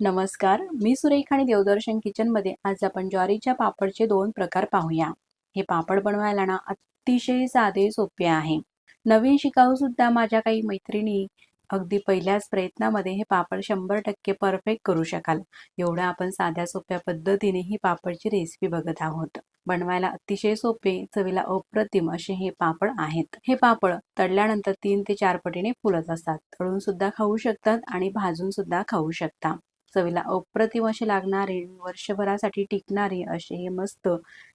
नमस्कार, मी सुरेखा आणि देवदर्शन किचनमध्ये आज आपण ज्वारीच्या पापडचे 2 प्रकार पाहूया. हे पापड बनवायला ना अतिशय साधे सोपे आहे. नवीन शिकाऊ सुद्धा माझ्या काही मैत्रिणी अगदी पहिल्याच प्रयत्नामध्ये हे पापड 100% परफेक्ट करू शकाल. एवढ्या आपण साध्या सोप्या पद्धतीने ही पापडची रेसिपी बघत आहोत. बनवायला अतिशय सोपे, चवीला अप्रतिम असे हे पापड आहेत. हे पापड तळल्यानंतर 3 ते 4 पटीने फुलत असतात. तळून सुद्धा खाऊ शकतात आणि भाजून सुद्धा खाऊ शकता. चवीला अप्रतिम असे लागणारे, वर्षभरासाठी टिकणारे असे हे मस्त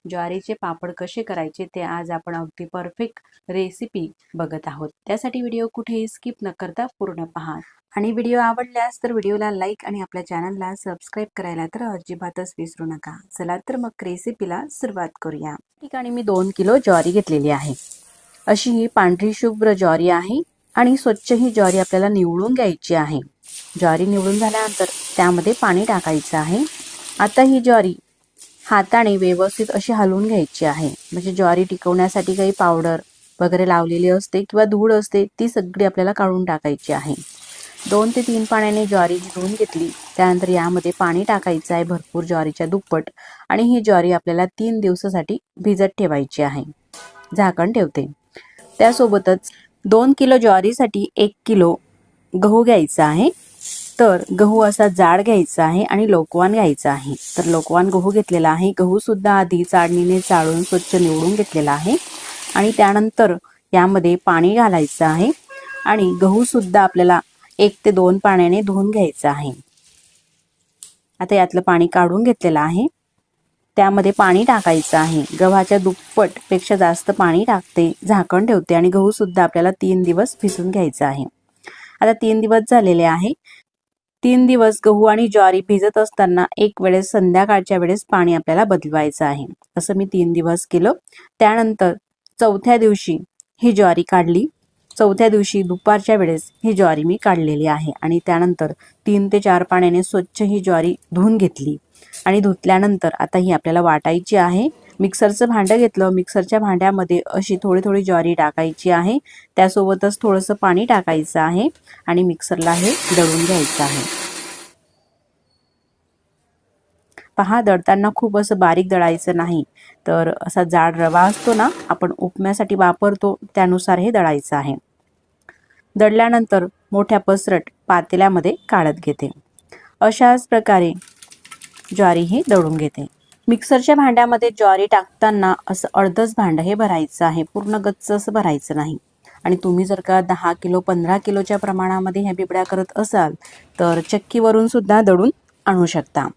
ज्वारीचे पापड कसे करायचे ते आज आपण अगदी परफेक्ट रेसिपी बघत आहोत. त्यासाठी व्हिडिओ कुठेही स्किप न करता पूर्ण पहा आणि व्हिडिओ आवडल्यास तर व्हिडिओला लाईक आणि आपल्या चॅनलला सबस्क्राईब करायला तर अजिबातच विसरू नका. चला तर मग रेसिपीला सुरुवात करूया. ठिकाणी मी 2 किलो ज्वारी घेतलेली आहे. अशी ही पांढरी शुभ्र ज्वारी आहे आणि स्वच्छ ही ज्वारी आपल्याला निवडून घ्यायची आहे. ज्वारी निवडून झाल्यानंतर त्यामध्ये पाणी टाकायचं आहे. आता ही ज्वारी हाताने व्यवस्थित अशी हलवून घ्यायची आहे. म्हणजे ज्वारी टिकवण्यासाठी काही पावडर वगैरे लावलेली असते किंवा धूळ असते ती सगळी आपल्याला काढून टाकायची आहे. 2 ते 3 पाण्याने ज्वारी धुवून घेतली. त्यानंतर यामध्ये पाणी टाकायचं आहे भरपूर, ज्वारीच्या दुप्पट, आणि ही ज्वारी आपल्याला 3 दिवसासाठी भिजत ठेवायची आहे. झाकण ठेवते. त्यासोबतच 2 किलो ज्वारीसाठी 1 किलो गहू घ्यायचा आहे. तर गहू असा जाड घ्यायचा आहे आणि लोकवान घ्यायचा आहे. तर लोकवान गहू घेतलेला आहे. गहू सुद्धा आधी चाळणीने चाळून स्वच्छ निवडून घेतलेला आहे आणि त्यानंतर यामध्ये पाणी घालायचं आहे आणि गहू सुद्धा आपल्याला 1 ते 2 पाण्याने धुवून घ्यायचं आहे. आता यातलं पाणी काढून घेतलेलं आहे. त्यामध्ये पाणी टाकायचं आहे. गव्हाच्या दुप्पट पेक्षा जास्त पाणी टाकते, झाकण ठेवते आणि गहू सुद्धा आपल्याला 3 दिवस भिजून घ्यायचा आहे. आता 3 दिवस झालेले आहे. 3 दिवस गहू आणि ज्वारी भिजत असताना एक वेळेस संध्याकाळच्या वेळेस पाणी आपल्याला बदलवायचं आहे. असं मी 3 दिवस केलं. त्यानंतर चौथ्या दिवशी ही ज्वारी काढली. चौथ्या दिवशी दुपारच्या वेळेस ही ज्वारी मी काढलेली आहे आणि त्यानंतर 3 ते 4 पाण्याने स्वच्छ ही ज्वारी धुवून घेतली आणि धुतल्यानंतर आता ही आपल्याला वाटायची आहे. मिक्सरचं भांडं घेतलं. मिक्सरच्या भांड्यामध्ये अशी थोडी थोडी ज्वारी टाकायची आहे. त्यासोबतच थोडंसं पाणी टाकायचं आहे आणि मिक्सरला हे दळून घ्यायचं आहे. पहा, दळताना खूप असं बारीक दळायचं नाही, तर असा जाड रवा असतो ना आपण उपम्यासाठी वापरतो त्यानुसार हे दळायचं आहे. दळल्यानंतर मोठ्या पसरट पातेल्यामध्ये काढत घेते. अशाच प्रकारे ज्वारी ही दळून घेते. मिक्सरच्या भांड्यामध्ये ज्वारी टाकताना असं अर्धच भांडं हे भरायचं आहे, पूर्ण गच्च असं भरायचं नाही. आणि तुम्ही जर का 10 किलो 15 किलोच्या प्रमाणामध्ये ह्या बिबड्या करत असाल तर चक्कीवरून सुद्धा दळून आणू शकता.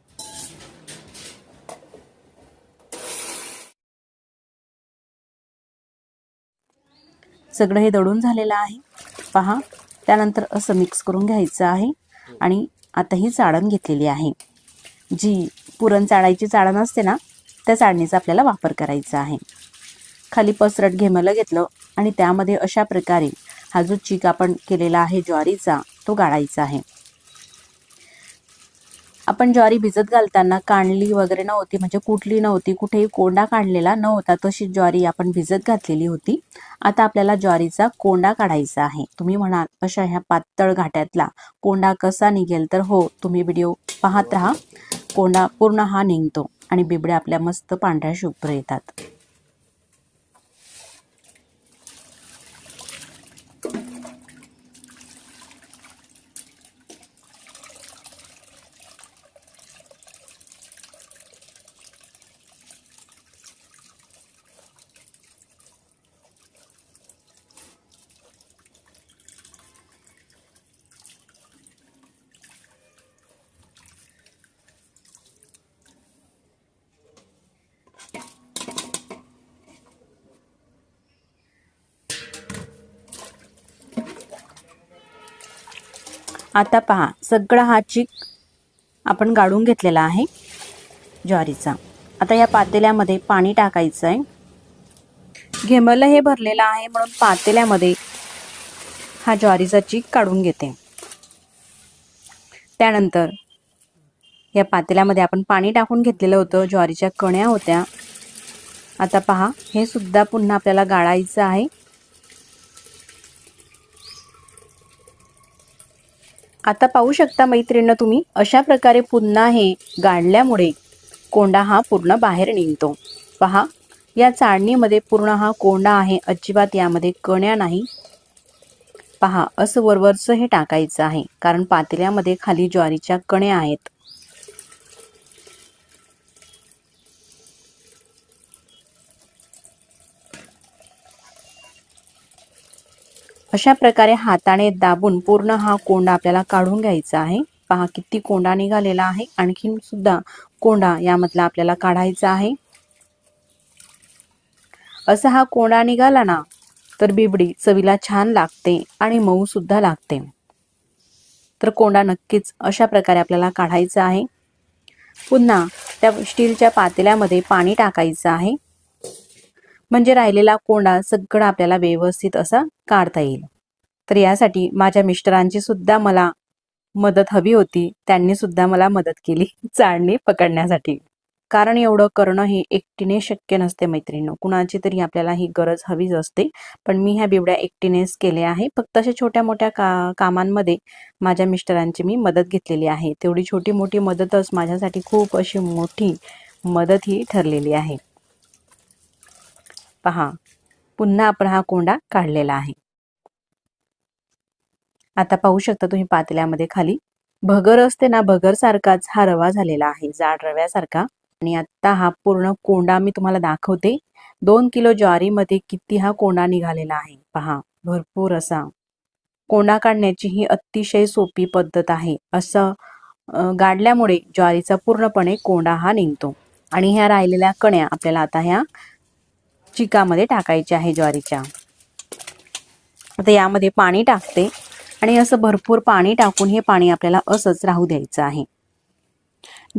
सगळं हे दळून झालेलं आहे. पहा, त्यानंतर असं मिक्स करून घ्यायचं आहे आणि आता ही चाळण घेतलेली आहे. जी पुरण चाळायची चाळण असते ना, त्या चाळणीचा आपल्याला वापर करायचा आहे. खाली पसरट घेमलं घेतलं आणि त्यामध्ये अशा प्रकारे हा जो चीक आपण केलेला आहे ज्वारीचा तो गाळायचा आहे. आपण ज्वारी भिजत घालताना काढली वगैरे नव्हती, म्हणजे कुठली नव्हती, कुठेही कोंडा काढलेला नव्हता, तशी ज्वारी आपण भिजत घातलेली होती. आता आपल्याला ज्वारीचा कोंडा काढायचा आहे. तुम्ही म्हणाल अशा ह्या पातळ घाट्यातला कोंडा कसा निघेल, तर हो, तुम्ही व्हिडिओ पाहत राहा. कोंडा पूर्ण हा निघतो आणि बिबड्या आपल्या मस्त पांढऱ्या शुभ्र येतात. आता पहा, सगळा हा चीक आपण गाळून घेतलेला आहे ज्वारीचा. आता या पातेल्यामध्ये पाणी टाकायचं आहे. घेमलं हे भरलेलं आहे म्हणून पातेल्यामध्ये हा ज्वारीचा चीक काढून घेते. त्यानंतर या पातेल्यामध्ये आपण पाणी टाकून घेतलेलं होतं, ज्वारीच्या कण्या होत्या. आता पहा, हे सुद्धा पुन्हा आपल्याला गाळायचं आहे. आता पाहू शकता मैत्रिणींनो तुम्ही, अशा प्रकारे पुन्हा हे गाळल्यामुळे कोंडा हा पूर्ण बाहेर निघतो। पहा, या चाळणीमध्ये पूर्ण हा कोंडा आहे, अजिबात यामध्ये कण्या नाही। पहा, असं वरवरचं हे टाकायचं आहे, कारण पातेल्यामध्ये खाली ज्वारीच्या कण्या आहेत। अशा प्रकारे हाताने दाबून पूर्ण हा कोंडा आपल्याला काढून घ्यायचा आहे। पहा किती कोंडा निघालेला आहे, आणखीन सुद्धा कोंडा यामधला आपल्याला काढायचा आहे। असा हा कोंडा निघाला ना तर बिबडी चवीला छान लागते आणि मऊ सुद्धा लागते। तर कोंडा नक्कीच अशा प्रकारे आपल्याला काढायचा आहे। पुन्हा त्या स्टीलच्या पातेल्यामध्ये पाणी टाकायचं आहे, म्हणजे राहिलेला कोंडा सगळा आपल्याला व्यवस्थित असा काढता येईल। तर यासाठी माझ्या मिस्टरांची सुद्धा मला मदत हवी होती, त्यांनी सुद्धा मला मदत केली चाळणी पकडण्यासाठी। कारण एवढं करणं हे एकटीने शक्य नसते मैत्रिणींनो, कुणाची तरी आपल्याला ही गरज हवीच असते। पण मी ह्या बिबड्या एकटीनेच केल्या आहे। फक्त अशा छोट्या मोठ्या कामांमध्ये माझ्या मिस्टरांची मी मदत घेतलेली आहे। तेवढी छोटी मोठी मदतच माझ्यासाठी खूप अशी मोठी मदत ही ठरलेली आहे। पहा, पुन्हा आपण हा कोंडा काढलेला आहे। आता पाहू शकता तुम्ही पातेल्यामध्ये खाली भगर असते ना, भगर सारखाच हा रवा झालेला आहे, जाड रव्यासारखा। आणि आता हा पूर्ण कोंडा मी तुम्हाला दाखवते। 2 किलो ज्वारीमध्ये किती हा कोंडा निघालेला आहे। पहा, भरपूर असा कोंडा काढण्याची ही अतिशय सोपी पद्धत आहे। असं गाडल्यामुळे ज्वारीचा पूर्णपणे कोंडा हा निघतो। आणि ह्या राहिलेल्या कण्या आपल्याला आता ह्या चिकामध्ये टाकायच्या आहे ज्वारीच्या। आता यामध्ये पाणी टाकते आणि असं भरपूर पाणी टाकून हे पाणी आपल्याला असंच राहू द्यायचं आहे।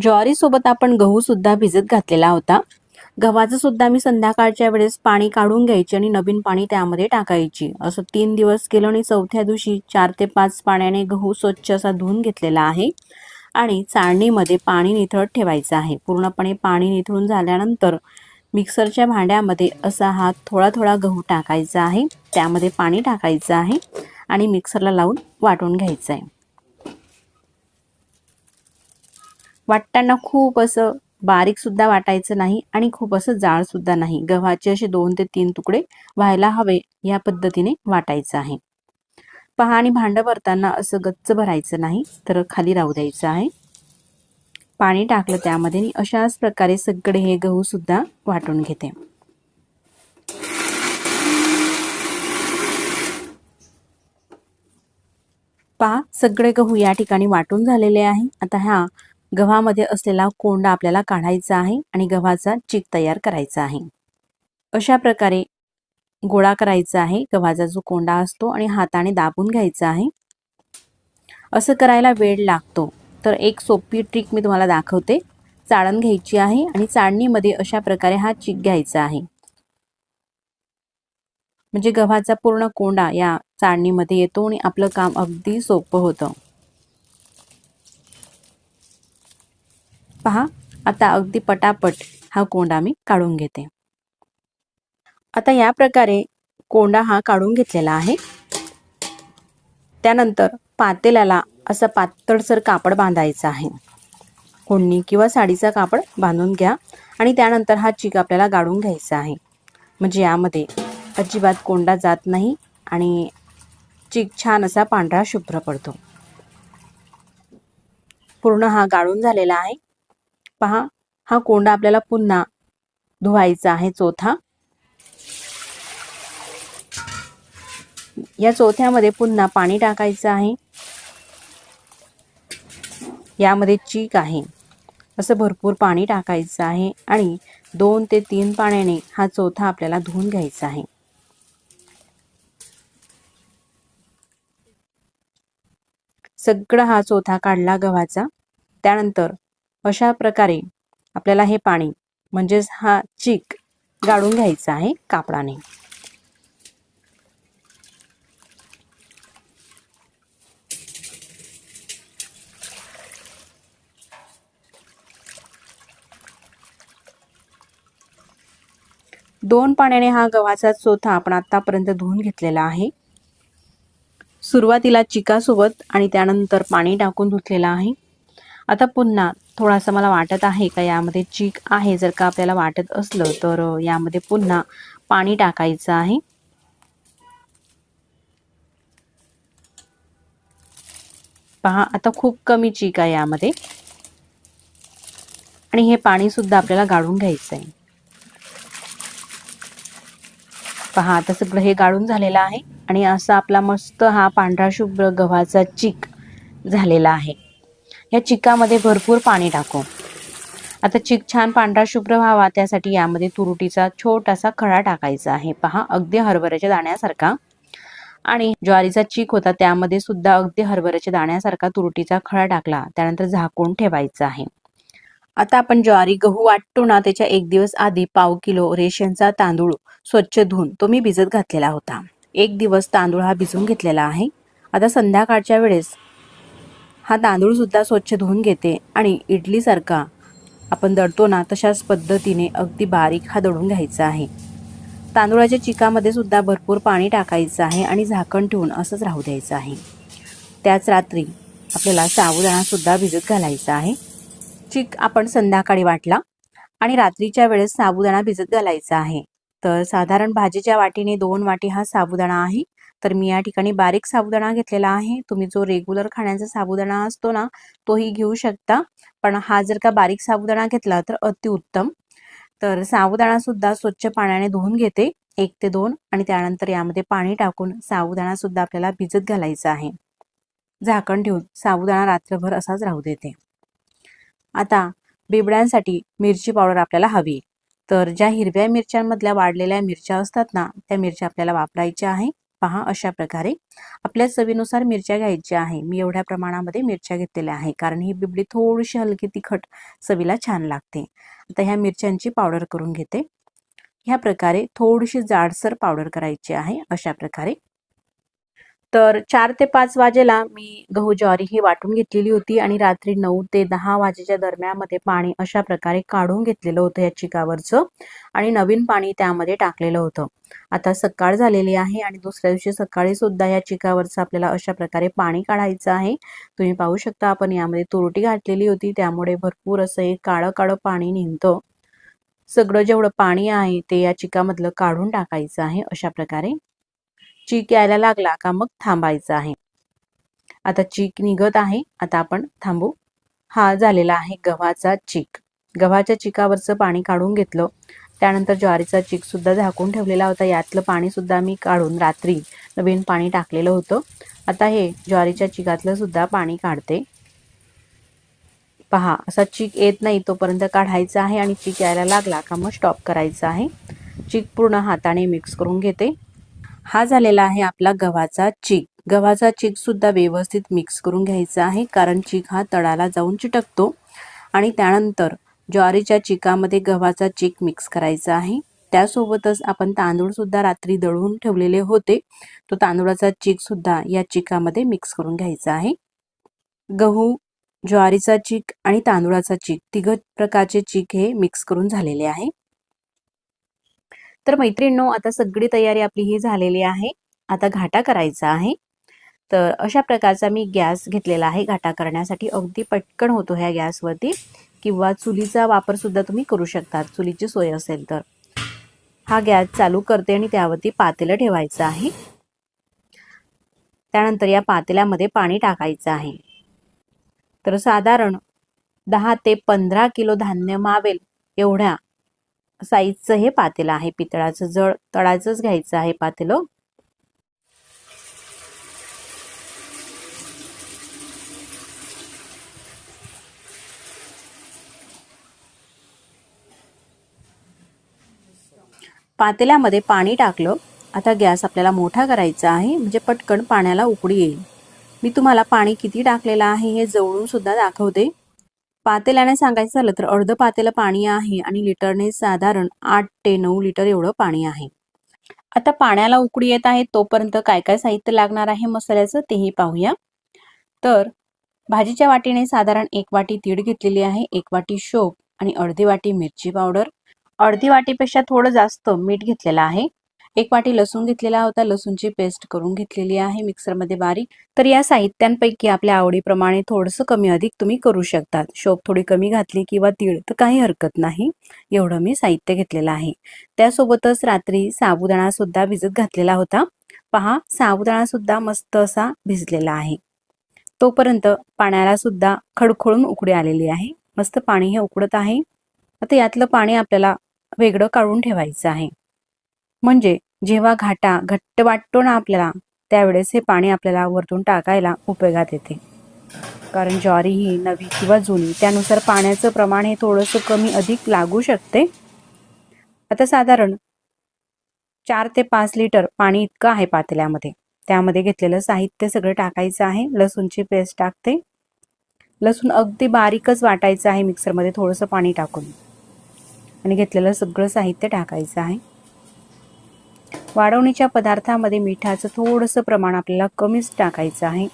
ज्वारी सोबत आपण गहू सुद्धा भिजत घातलेला होता। गव्हाचं सुद्धा मी संध्याकाळच्या वेळेस पाणी काढून घ्यायची आणि नवीन पाणी त्यामध्ये टाकायची। असं 3 दिवस केलं आणि चौथ्या दिवशी 4 ते 5 पाण्याने गहू स्वच्छ असा धुवून घेतलेला आहे आणि चाळणीमध्ये पाणी निथळत ठेवायचं आहे। पूर्णपणे पाणी निथळून झाल्यानंतर मिक्सरच्या भांड्यामध्ये असा हा थोडा थोडा गहू टाकायचा आहे, त्यामध्ये पाणी टाकायचं आहे आणि मिक्सरला लावून वाटून घ्यायचं आहे। वाटताना खूप असं बारीक सुद्धा वाटायचं नाही आणि खूप असं जाड सुद्धा नाही। गव्हाचे असे 2 ते 3 तुकडे व्हायला हवे या पद्धतीने वाटायचं आहे। पहा, आणि भांडं भरताना असं गच्च भरायचं नाही, तर खाली राहू द्यायचं आहे। पाणी टाकलं त्यामध्ये आणि अशाच प्रकारे सगळे हे गहू सुद्धा वाटून घेते। पहा, सगळे गहू या ठिकाणी वाटून झालेले आहे। आता ह्या गव्हामध्ये असलेला कोंडा आपल्याला काढायचा आहे आणि गव्हाचा चीक तयार करायचा आहे। अशा प्रकारे गोळा करायचा आहे गव्हाचा जो कोंडा असतो आणि हाताने दाबून घ्यायचा आहे। असं करायला वेळ लागतो, तर एक सोपी ट्रिक मी तुम्हाला दाखवते। चाळण घ्यायची आहे आणि चाळणीमध्ये अशा प्रकारे हा चीक घ्यायचा आहे, म्हणजे गव्हाचा पूर्ण कोंडा या चाळणीमध्ये येतो आणि आपलं काम अगदी सोपं होतं। पहा, आता अगदी पटापट हा कोंडा मी काढून घेते। आता या प्रकारे कोंडा हा काढून घेतलेला आहे। त्यानंतर पातेल्याला असं पातळसर कापड बांधायचं आहे। ओढणी किंवा साडीचा कापड बांधून घ्या आणि त्यानंतर हा चीक आपल्याला गाळून घ्यायचा आहे, म्हणजे यामध्ये अजिबात कोंडा जात नाही आणि चीक छान असा पांढरा शुभ्र पडतो। पूर्ण हा गाळून झालेला आहे। पहा, हा कोंडा आपल्याला पुन्हा धुवायचा आहे चोथा। या चोथ्यामध्ये पुन्हा पाणी टाकायचं आहे, यामध्ये चीक आहे, असं भरपूर पाणी टाकायचं आहे आणि 2 ते 3 पाण्याने हा चोथा आपल्याला धुवून घ्यायचा आहे। सगळा हा चोथा काढला गव्हाचा, त्यानंतर अशा प्रकारे आपल्याला हे पाणी म्हणजेच हा चीक गाळून घ्यायचा आहे कापडाने। दोन पाण्याने हा गव्हाचा चोथा आपण आतापर्यंत धुवून घेतलेला आहे। सुरुवातीला चिकासोबत आणि त्यानंतर पाणी टाकून धुतलेला आहे. आता पुन्हा थोडासा मला वाटत आहे का यामध्ये चीक आहे, जर का आपल्याला वाटत असलं तर यामध्ये पुन्हा पाणी टाकायचं आहे. पहा आता खूप कमी चीक आहे यामध्ये आणि हे पाणी सुद्धा आपल्याला गाळून घ्यायचं आहे. पहा आता सगळं हे गाळून झालेलं आहे आणि असा आपला मस्त हा पांढरा शुभ्र गव्हाचा चीक झालेला आहे. या चिकामध्ये भरपूर पाणी टाकू. आता चीक छान पांढरा शुभ्र व्हावा त्यासाठी यामध्ये तुरटीचा छोटासा खडा टाकायचा आहे. पहा अगदी हरभऱ्याच्या दाण्यासारखा. आणि ज्वारीचा चीक होता त्यामध्ये सुद्धा अगदी हरभऱ्याच्या दाण्यासारखा तुरटीचा खडा टाकला. त्यानंतर झाकून ठेवायचं आहे. आता आपण ज्वारी गहू वाटतो ना, त्याच्या एक दिवस आधी पाव किलो रेशनचा तांदूळ स्वच्छ धुवून तो मी भिजत घातलेला होता. एक दिवस तांदूळ हा भिजून घेतलेला आहे. आता संध्याकाळच्या वेळेस हा तांदूळ सुद्धा स्वच्छ धुवून घेते आणि इडलीसारखा आपण दळतो ना तशाच पद्धतीने अगदी बारीक हा दळून घ्यायचा आहे. तांदूळाच्या चिकामध्ये सुद्धा भरपूर पाणी टाकायचं आहे आणि झाकण ठेवून असंच राहू द्यायचं आहे. त्याच रात्री आपल्याला साबुदाणा सुद्धा भिजत घालायचा आहे. चीक आपण संध्याकाळी वाटला आणि रात्रीच्या वेळेस साबुदाणा भिजत घालायचा आहे. तर साधारण भाजीच्या वाटीने 2 वाटी हा साबुदाणा आहे. तर मी या ठिकाणी बारीक साबुदाणा घेतलेला आहे. तुम्ही जो रेग्युलर खाण्याचा साबुदाणा असतो ना तोही घेऊ शकता, पण हा जर का बारीक साबुदाणा घेतला तर अतिउत्तम. तर साबुदाणा सुद्धा स्वच्छ पाण्याने धुवून घेते 1 ते 2 आणि त्यानंतर यामध्ये पाणी टाकून साबुदाणा सुद्धा आपल्याला भिजत घालायचा आहे. झाकण ठेवून साबुदाणा रात्रभर असाच राहू देते. आता बिबड्यांसाठी मिरची पावडर आपल्याला हवी. तर ज्या हिरव्या मिरच्यांमधल्या वाढलेल्या मिरच्या असतात ना त्या मिरच्या आपल्याला वापरायच्या आहे. पहा अशा प्रकारे आपल्या चवीनुसार मिरच्या घ्यायच्या आहे. मी एवढ्या प्रमाणामध्ये मिरच्या घेतलेल्या आहे कारण ही बिबडी थोडीशी हलकी तिखट चवीला छान लागते. आता ह्या मिरच्यांची पावडर करून घेते. ह्या प्रकारे थोडीशी जाडसर पावडर करायची आहे अशा प्रकारे. तर 4 ते 5 वाजेला मी गहू ज्वारी ही वाटून घेतलेली होती आणि रात्री 9 ते 10 वाजेच्या दरम्यानमध्ये पाणी अशा प्रकारे काढून घेतलेलं होतं या चिकावरचं आणि नवीन पाणी त्यामध्ये टाकलेलं होतं. आता सकाळ झालेली आहे आणि दुसऱ्या दिवशी सकाळी सुद्धा या चिकावरचं आपल्याला अशा प्रकारे पाणी काढायचं आहे. तुम्ही पाहू शकता आपण यामध्ये तुरटी घातलेली होती त्यामुळे भरपूर असं एक काळं काळं पाणी निघतं. सगळं जेवढं पाणी आहे ते या चिकामधलं काढून टाकायचं आहे अशा प्रकारे. चीक यायला लागला का मग थांबायचं आहे. आता चीक निघत आहे, आता आपण थांबू. हा झालेला आहे गव्हाचा चीक. गव्हाच्या चिकावरचं पाणी काढून घेतलं. त्यानंतर ज्वारीचा चीक सुद्धा झाकून ठेवलेला होता. यातलं पाणी सुद्धा मी काढून रात्री नवीन पाणी टाकलेलं होतं. आता हे ज्वारीच्या चिकातलं सुद्धा पाणी काढते. पहा असा चीक येत नाही तोपर्यंत काढायचा आहे आणि चीक यायला लागला का मग स्टॉप करायचा आहे. चीक पूर्ण हाताने मिक्स करून घेते. हा झालेला आहे आपला गव्हाचा चीक. गव्हाचा चीक सुद्धा व्यवस्थित मिक्स करून घ्यायचा आहे कारण चीक हा तळाला जाऊन चिटकतो. आणि त्यानंतर ज्वारीच्या चिकामध्ये गव्हाचा चीक मिक्स करायचा आहे. त्यासोबतच आपण तांदूळ सुद्धा रात्री दळून ठेवलेले होते. तो तांदूळाचा चीक सुद्धा या चिकामध्ये मिक्स करून घ्यायचा आहे. गहू, ज्वारीचा चीक आणि तांदूळाचा चीक तिघ प्रकारचे चीक हे मिक्स करून झालेले आहे. तर मैत्रिणींनो आता सगळी तयारी आपली ही झालेली आहे. आता घाटा करायचा आहे. तर अशा प्रकारचा मी गॅस घेतलेला आहे घाटा करण्यासाठी. अगदी पटकन होतो ह्या गॅसवरती, किंवा चुलीचा वापर सुद्धा तुम्ही करू शकता चुलीची सोय असेल तर. हा गॅस चालू करते आणि त्यावरती पातेलं ठेवायचं आहे. त्यानंतर या पातेल्यामध्ये पाणी टाकायचं आहे. तर साधारण 10 ते 15 किलो धान्य मावेल एवढ्या साईजचं हे पातेलं आहे. पितळाचं जळ तळाचंच घ्यायचं आहे पातेलं. पातेल्यामध्ये पाणी टाकलं. आता गॅस आपल्याला मोठा करायचा आहे म्हणजे पटकन पाण्याला उकळी येईल. मी तुम्हाला पाणी किती टाकलेलं आहे हे जवळून सुद्धा दाखवते. पातेल्याने सांगायचं झालं तर अर्ध पातेलं पाणी आहे आणि लिटरने साधारण 8 ते 9 लिटर एवढं पाणी आहे. आता पाण्याला उकळी येत आहे तोपर्यंत काय काय साहित्य लागणार आहे मसाल्याचं तेही पाहूया. तर भाजीच्या वाटीने साधारण 1 वाटी तीळ घेतलेली आहे, 1 वाटी शोप आणि अर्धी वाटी मिरची पावडर, अर्धी वाटीपेक्षा थोडं जास्त मीठ घेतलेलं आहे, 1 वाटी लसूण घेतलेला होता, लसूणची पेस्ट करून घेतलेली आहे मिक्सरमध्ये बारीक. तर या साहित्यांपैकी आपल्या आवडीप्रमाणे थोडंसं कमी अधिक तुम्ही करू शकतात. शोप थोडी कमी घातली किंवा तीळ तर काही हरकत नाही. एवढं मी साहित्य घेतलेलं आहे. त्यासोबतच रात्री साबुदाणा सुद्धा भिजत घातलेला होता. पहा, साबुदाणा सुद्धा मस्त असा भिजलेला आहे. तोपर्यंत पाण्याला सुद्धा खडखडून उकळी आलेली आहे. मस्त पाणी हे उकळत आहे. आता यातलं पाणी आपल्याला वेगळं काढून ठेवायचं आहे. म्हणजे जेव्हा घाटा घट्ट वाटतो ना आपल्याला, त्यावेळेस हे पाणी आपल्याला वरतून टाकायला उपयोगात येते. कारण ज्वारी ही नवी किंवा जुनी त्यानुसार पाण्याचं प्रमाण हे थोडंसं कमी अधिक लागू शकते. आता साधारण 4 ते 5 लिटर पाणी इतकं आहे पातेल्यामध्ये. त्यामध्ये घेतलेलं साहित्य सगळं टाकायचं आहे. लसूणची पेस्ट टाकते. लसूण अगदी बारीकच वाटायचं आहे मिक्सरमध्ये थोडंसं पाणी टाकून. आणि घेतलेलं सगळं साहित्य टाकायचं आहे. वाढवणीच्या पदार्थामध्ये मिठाचं थोडंसं प्रमाण आपल्याला कमीच टाकायचं आहे.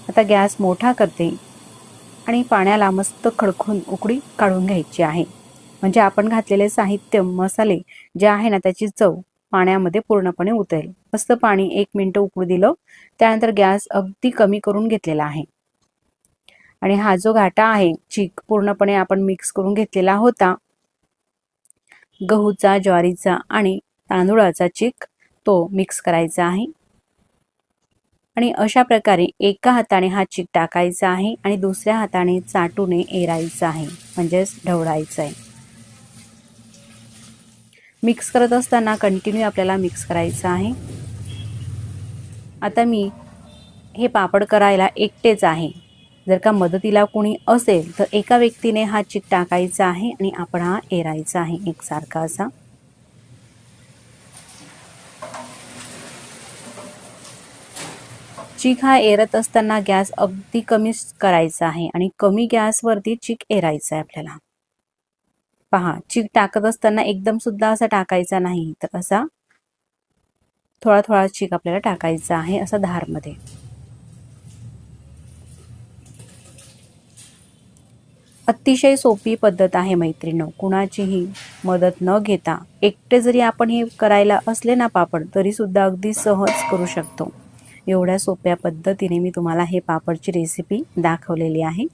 आता गॅस मोठा करते आणि पाण्याला मस्त खडखून उकळी काढून घ्यायची आहे. म्हणजे आपण घातलेले साहित्य मसाले जे आहे ना त्याची चव पाण्यामध्ये पूर्णपणे उतरेल. मस्त पाणी 1 मिनिट उकळू दिलं. त्यानंतर गॅस अगदी कमी करून घेतलेला आहे. आणि हा जो घाटा आहे चीक पूर्णपणे आपण मिक्स करून घेतलेला होता. गहूचा, ज्वारीचा आणि तांदूळाचा चीक तो मिक्स करायचा आहे. आणि अशा प्रकारे एका हाताने हा चीक टाकायचा आहे आणि दुसऱ्या हाताने चाटूने एरायचा आहे, म्हणजेच ढवळायचं आहे. मिक्स करत असताना कंटिन्यू आपल्याला मिक्स करायचं आहे. आता मी हे पापड करायला एकटेच आहे. जर का मदतीला कोणी असेल तर एका व्यक्तीने हा चीक टाकायचा आहे आणि आपण हा एरायचा आहे एकसारखा असा. चीक हा एरत असताना गॅस अगदी कमीच करायचा आहे आणि कमी गॅसवरती चीक एरायचा आहे आपल्याला. पहा, चीक टाकत असताना एकदम सुद्धा असा टाकायचा नाही, तर असा थोडा थोडा चीक आपल्याला टाकायचा आहे असा धारमध्ये. अतिशय सोपी पद्धत आहे मैत्रिणींनो. कुणाचीही मदत न घेता एकटे जरी आपण हे करायला असले ना पापड, तरी सुद्धा अगदी सहज करू शकतो. एवढ्या सोप्या पद्धतीने मी तुम्हाला हे पापडची रेसिपी दाखवलेली आहे.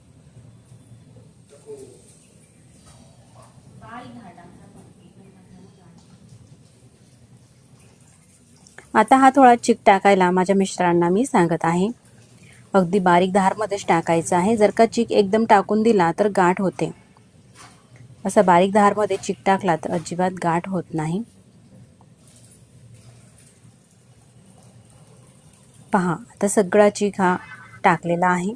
आता हा थोडा चीक टाकायला माझ्या मिस्टरांना मी सांगत आहे. अगदी बारीक धारमध्येच टाकायचा आहे. जर का चीक एकदम टाकून दिला तर गाठ होते. असा बारीक धारमध्ये चीक टाकला तर अजिबात गाठ होत नाही. पहा, आता सगळा चीक हा टाकलेला आहे.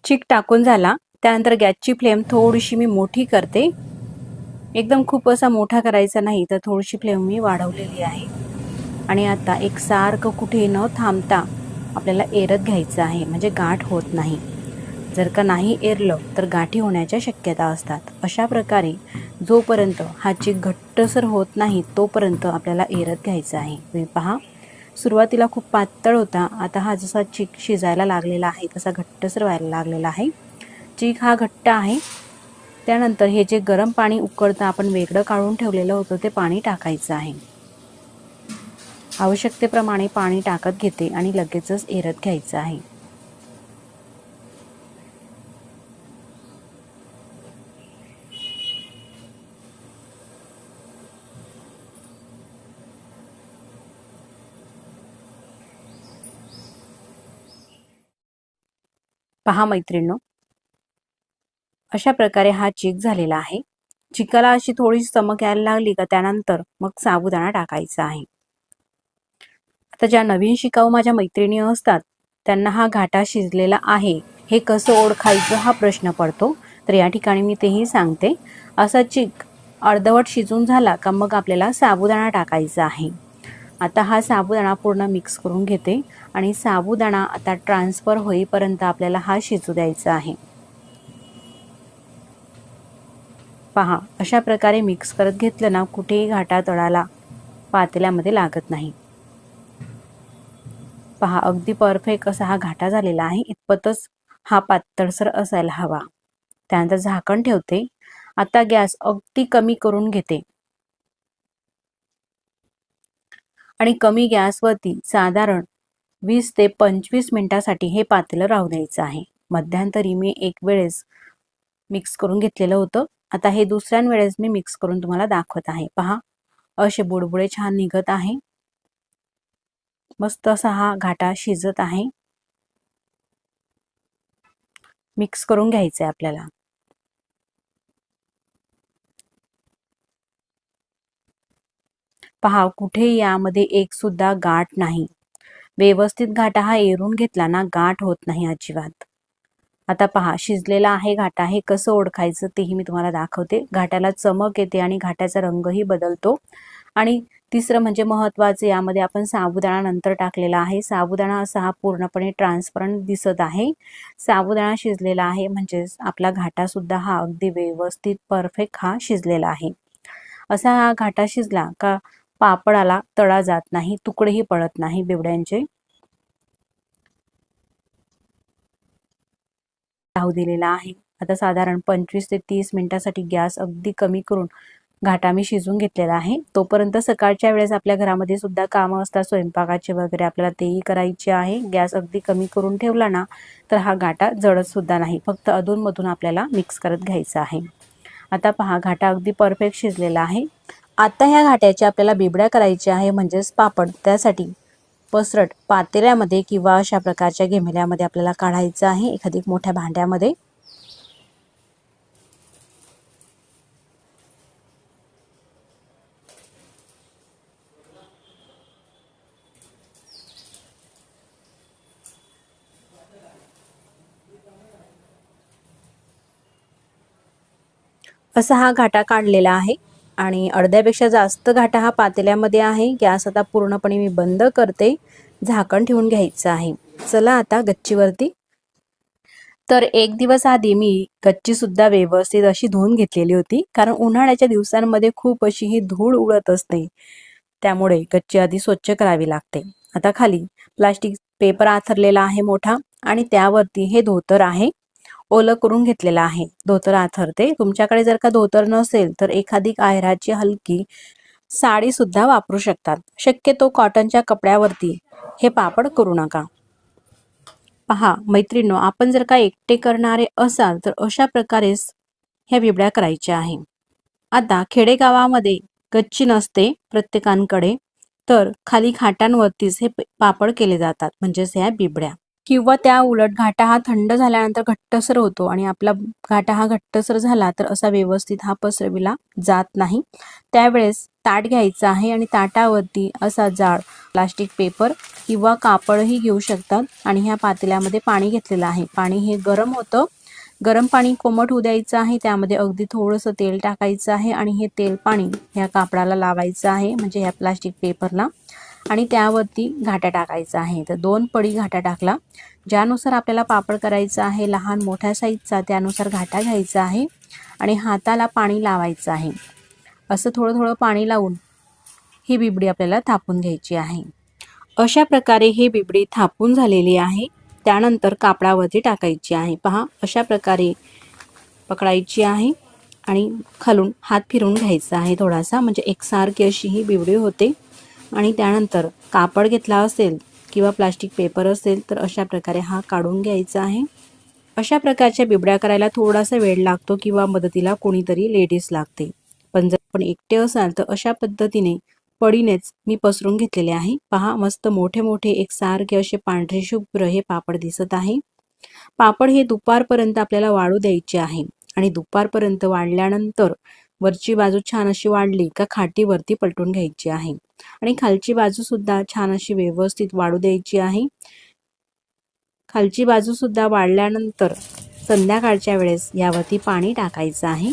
चीक टाकून झाला त्यानंतर गॅसची फ्लेम थोडीशी मी मोठी करते. एकदम खूप असा मोठा करायचा नाही, तर थोडीशी फ्लेम मी वाढवलेली आहे. आणि आता एकसारखं कुठे न थांबता आपल्याला एरत घ्यायचं आहे, म्हणजे गाठ होत नाही. जर का नाही एरलं तर गाठी होण्याच्या शक्यता असतात. अशा प्रकारे जोपर्यंत हा चीक घट्टसर होत नाही तोपर्यंत आपल्याला एरत घ्यायचं आहे. तुम्ही पहा, सुरुवातीला खूप पातळ होता, आता हा जसा चीक शिजायला लागलेला आहे तसा घट्टसर व्हायला लागलेला आहे. चीक हा घट्ट आहे. त्यानंतर हे जे गरम पाणी उकळतं आपण वेगळं काढून ठेवलेलं होतं ते पाणी टाकायचं आहे. आवश्यकतेप्रमाणे पाणी टाकत घेते आणि लगेचच एरत घ्यायचं आहे. पहा मैत्रिणींनो, अशा प्रकारे हा चीक झालेला आहे. चिकाला अशी थोडी चमक यायला लागली का त्यानंतर मग साबुदाणा टाकायचा आहे. आता ज्या नवीन शिकाऊ माझ्या मैत्रिणी असतात त्यांना हा घाटा शिजलेला आहे हे कसं ओळखायचं हा प्रश्न पडतो. तर या ठिकाणी मी तेही सांगते. असा चीक अर्धवट शिजून झाला का मग आपल्याला साबुदाणा टाकायचा आहे. आता हा साबुदाणा पूर्ण मिक्स करून घेते आणि साबुदाणा आता ट्रान्सफर होईपर्यंत आपल्याला हा शिजू द्यायचा आहे. पहा, अशा प्रकारे मिक्स करत घेतलं ना कुठेही घाटा तळाला पातेल्यामध्ये लागत नाही. पहा, अगदी परफेक्ट असा हा घाटा झालेला आहे. इतपतच हा पातळसर असायला हवा. त्यानंतर झाकण ठेवते. आता गॅस अगदी कमी करून घेते. आणि कमी गॅसवरती साधारण 20 ते 25 मिनिटासाठी हे पातेलं राहू द्यायचं आहे. मध्यंतरी मी एक वेळेस मिक्स करून घेतलेलं होतं. आता हे दुसऱ्या वेळेस मी मिक्स करून तुम्हाला दाखवत आहे. पहा, असे बुडबुडे छान निघत आहे. मस्त असा हा घाटा शिजत आहे. मिक्स करून घ्यायचं आहे आपल्याला. पहा, कुठे यामध्ये एक सुद्धा गाठ नाही. व्यवस्थित घाटा हा एरून घेतला ना, गाठ होत नाही अजिबात. आता पहा, शिजलेला आहे घाटा. हे कसं ओळखायचं तेही मी तुम्हाला दाखवते. घाटाला चमक येते आणि घाटाचा रंगही बदलतो. आणि तिसरं म्हणजे महत्त्वाचं, यामध्ये आपण साबुदाणा नंतर टाकलेला आहे. साबुदाणा असा हा पूर्णपणे ट्रान्सपरंट दिसत आहे. साबुदाणा शिजलेला आहे म्हणजेच आपला घाटा सुद्धा हा अगदी व्यवस्थित परफेक्ट हा शिजलेला आहे. असा हा घाटा शिजला का पापडाला तळा जात नाही, तुकडेही पडत नाही बिबड्यांचे. राहू दिलेला आहे. आता साधारण 25 ते 30 मिनिटासाठी गॅस अगदी कमी करून घाटा मी शिजून घेतलेला आहे. तोपर्यंत सकाळच्या वेळेस आपल्या घरामध्ये सुद्धा कामं असतात स्वयंपाकाचे वगैरे, आपल्याला तेही करायचे आहे. गॅस अगदी कमी करून ठेवला ना, तर हा घाटा जळत सुद्धा नाही. फक्त अधूनमधून आपल्याला मिक्स करत घ्यायचं आहे. आता पहा, घाटा अगदी परफेक्ट शिजलेला आहे. आता ह्या घाट्याच्या आपल्याला बिबड्या करायच्या आहे, म्हणजेच पापड. त्यासाठी पसरट पातेल्यामध्ये किंवा अशा प्रकारच्या घेमेल्यामध्ये आपल्याला काढायचं आहे, एखादी मोठ्या भांड्यामध्ये. असा हा घाटा काढलेला आहे आणि अर्ध्यापेक्षा जास्त घाटा हा पातेल्यामध्ये आहे. गॅस आता पूर्णपणे मी बंद करते. झाकण ठेवून घ्यायचं आहे. चला आता गच्चीवरती. तर एक दिवस आधी मी गच्ची सुद्धा व्यवस्थित अशी धुवून घेतलेली होती, कारण उन्हाळ्याच्या दिवसांमध्ये खूप अशी ही धूळ उडत असते. त्यामुळे गच्ची आधी स्वच्छ करावी लागते. आता खाली प्लास्टिक पेपर आथरलेला आहे मोठा आणि त्यावरती हे धोतर आहे, ओलं करून घेतलेलं आहे. धोतर आथरते. तुमच्याकडे जर का धोतर नसेल तर एखादी कायराची हलकी साडी सुद्धा वापरू शकतात. शक्यतो कॉटनच्या कपड्यावरती हे पापड करू नका. पहा मैत्रिणींनो, आपण जर का एकटे करणारे असाल तर अशा प्रकारेच ह्या बिबड्या करायच्या आहे. आता खेडेगावामध्ये गच्ची नसते प्रत्येकांकडे, तर खाली खाटांवरतीच हे पापड केले जातात, म्हणजेच ह्या बिबड्या. किंवा त्या उलट घाटा हा थंड झाल्यानंतर घट्टसर होतो आणि आपला घाटा हा घट्टसर झाला तर असा व्यवस्थित हा पसरविला जात नाही. त्यावेळेस ताट घ्यायचं आहे आणि ताटावरती असा जाड प्लास्टिक पेपर किंवा कापडही घेऊ शकतात आणि ह्या पातेल्यामध्ये पाणी घेतलेलं आहे. पाणी हे गरम होतं. गरम पाणी कोमट होऊ द्यायचं आहे. त्यामध्ये अगदी थोडंसं तेल टाकायचं आहे आणि हे तेल पाणी ह्या कापडाला लावायचं आहे, म्हणजे ह्या प्लास्टिक पेपरला, आणि त्यावरती घाटा टाकायचा आहे. तर 2 पडी घाटा टाकला. ज्यानुसार आपल्याला पापड करायचा आहे लहान मोठ्या साईजचा, त्यानुसार घाटा घ्यायचा आहे आणि हाताला पाणी लावायचं आहे. असं थोडं थोडं पाणी लावून ही बिबडी आपल्याला थापून घ्यायची आहे. अशा प्रकारे ही बिबडी थापून झालेली आहे. त्यानंतर कापडावरती टाकायची आहे. पहा, अशा प्रकारे पकडायची आहे आणि खालून हात फिरवून घ्यायचा आहे थोडासा, म्हणजे एकसारखी अशी ही बिबडी होते. आणि त्यानंतर कापड घेतला असेल किंवा प्लास्टिक पेपर असेल तर अशा प्रकारे हा काढून घ्यायचा आहे. अशा प्रकारच्या बिबड्या करायला थोडासा वेळ लागतो किंवा मदतीला कोणीतरी लेडीज लागते. पण जर आपण एकटे असाल तर अशा पद्धतीने पडीनेच मी पसरून घेतलेले आहे. पहा, मस्त मोठे मोठे एकसारखे असे पांढरे शुभ्र हे पापड दिसत आहे. पापड हे दुपारपर्यंत आपल्याला वाळू द्यायचे आहे आणि दुपारपर्यंत वाळल्यानंतर वरची बाजू छान अशी वाढली का खाटीवरती पलटून घ्यायची आहे आणि खालची बाजू सुद्धा छान अशी व्यवस्थित वाळू द्यायची आहे. खालची बाजू सुद्धा वाळल्यानंतर संध्याकाळच्या वेळेस यावरती पाणी टाकायचं आहे.